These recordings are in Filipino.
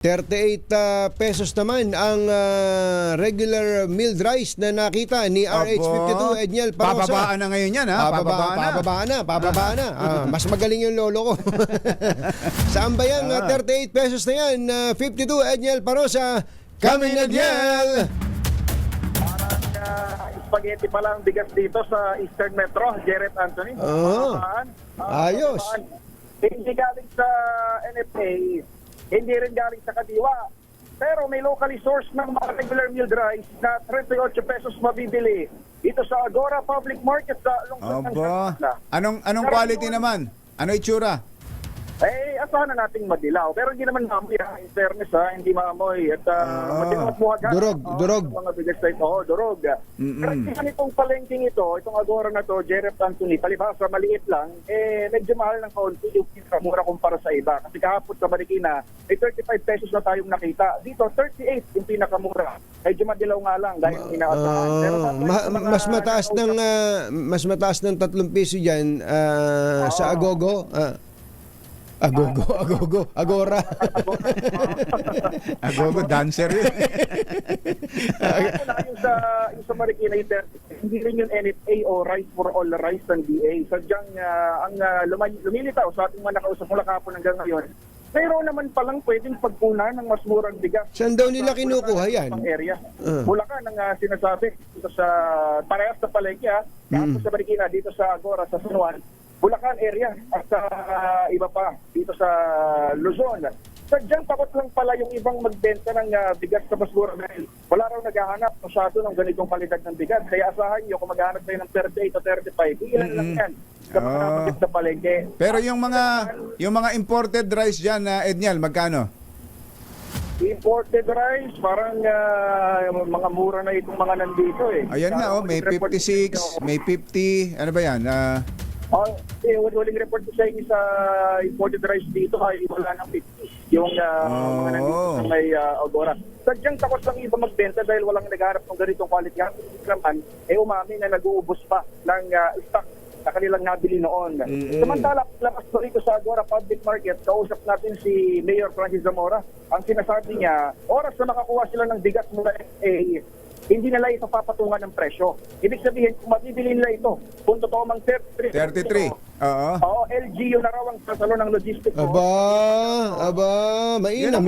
38 pesos naman ang regular milled rice na nakita ni RH52 Edniel Parosa. Pababaan na ngayon yan, ha? Pababaan na. Mas magaling yung lolo ko. Saan ba yan? 38 pesos na yan. 52 Edniel Parosa. Coming Edniel! Parang spaghetti pa lang bigas dito sa Eastern Metro, Jared Anthony. Ayos. Hindi galing sa NFA, hindi rin galing sa Kadiwa. Pero may locally sourced ng mga regular milled rice na 38 pesos mabibili dito sa Agora Public Market sa lungsod ng Santa. Anong quality naman? Ano itsura? Asahan na nating madilaw. Pero hindi naman maamoy, in fairness, hindi maamoy. At madilaw mo agad. Durog. Mga bigas na ito, durog. Pero itong palengking ito, itong Agora na to, Jared Anthony, palibhasa maliit lang, medyo mahal ng kaunti yung mura kumpara sa iba. Kasi kahapon sa Marikina, may 35 pesos na tayong nakita. Dito, 38 yung pinakamura. Medyo madilaw nga lang dahil inaasahan. Pero mas mataas ng 3 piso diyan sa Agogo. Agora. Agogo dancer yun. Yung sa Marikina, hindi rin yung NFA o Rice for All Rice ng DA. Sadyang ang lumilitaw sa ating mga nakausap mula kahapon hanggang ngayon, mayroon naman palang pwedeng pagkunan ng mas murang bigas. Saan daw nila kinukuha yan? Area. Bulacan ang sinasabi dito sa parehas sa palengke, sa Marikina, dito sa Agora, sa San Juan, Bulacan area at iba pa dito sa Luzon. Sadyang takot lang pala yung ibang magbenta ng bigas sa mas mura dahil wala raw naghahanap masyado ng ganitong kalidad ng bigas. Kaya asahan nyo kung maghahanap tayo ng 38 o 35, ilan lang yan sa mga napagit na palengke. Pero yung mga imported rice dyan, Edniel, magkano? Imported rice, parang mga mura na itong mga nandito eh. Ayan na, may 56, may 50, ano ba yan? Huling report ko sa inyo sa imported rice dito ay wala ng 50 yung mga nandito sa may Agora. Sadyang takot lang iba magbenta dahil walang nagharap ng ganitong quality naman, umami na nag-uubos pa ng stock na kanilang nabili noon. Samantala, labas po rito sa Agora Public Market, kausap natin si Mayor Francis Zamora. Ang sinasabi niya, oras na makakuha sila ng bigas mula FA, hindi nila ito papatungan ng presyo. Ibig sabihin, kung mabibili nila ito, kung totoo mang 33. Oo, LGU na raw ang sasalo ng logistics. Mainam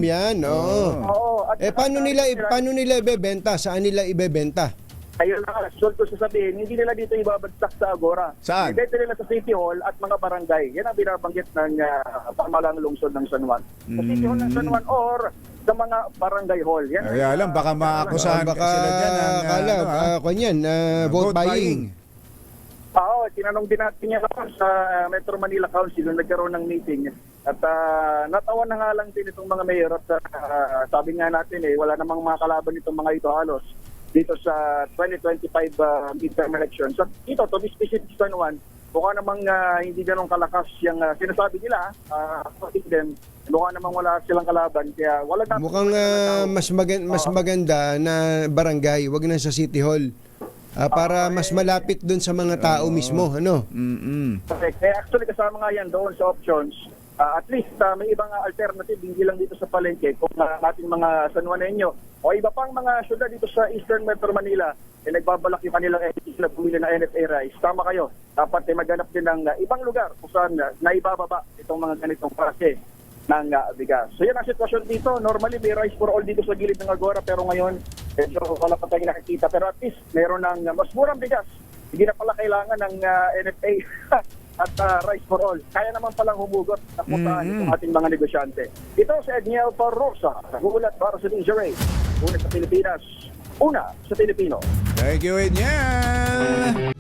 yan. Oo. Paano nila ibebenta? Saan nila ibebenta? Ayun na, so sasabihin, hindi nila dito ibabagsak sa Agora. Saan? Ibenta nila sa City Hall at mga barangay. Yan ang binabanggit ng pamahalang lungsod ng San Juan. Sa City Hall ng San Juan or sa mga barangay hall. Yan. Kaya lang, baka maakusahan sila dyan ng vote buying. Oo, tinanong din natin niya sa Metro Manila Council nung nagkaroon ng meeting. At natawa na nga lang din itong mga mayor at sabi nga natin wala namang mga kalaban itong mga ito halos dito sa 2025 midterm elections. So ito, to be specific San Juan, mukha namang hindi ganun kalakas yung sinasabi nila, mukha namang wala silang kalaban. Kaya wala mukhang mas maganda na barangay, wag na sa City Hall. Para mas malapit dun sa mga tao mismo, ano? Correct. Actually kasama nga yan doon sa options. At least may ibang alternative hindi lang dito sa palengke kung ating mga San Juaneño o iba pang mga syudad dito sa Eastern Metro Manila nagbabalak yung kanilang na bumili ng NFA rice. Tama kayo. Dapat maghanap din ng ibang lugar kung saan naibababa itong mga ganitong klase ng bigas. So yan ang sitwasyon dito. Normally may rice for all dito sa gilid ng Agora pero ngayon medyo wala pa tayong nakikita. Pero at least mayroon ng mas murang bigas. Hindi na pala kailangan ng NFA at rice for all. Kaya naman palang humugot na puntahan itong ating mga negosyante. Ito si Edniel Parosa, nagulat para sa DJ Ray. Una sa Pilipinas, una sa Pilipino. Thank you, Edniel!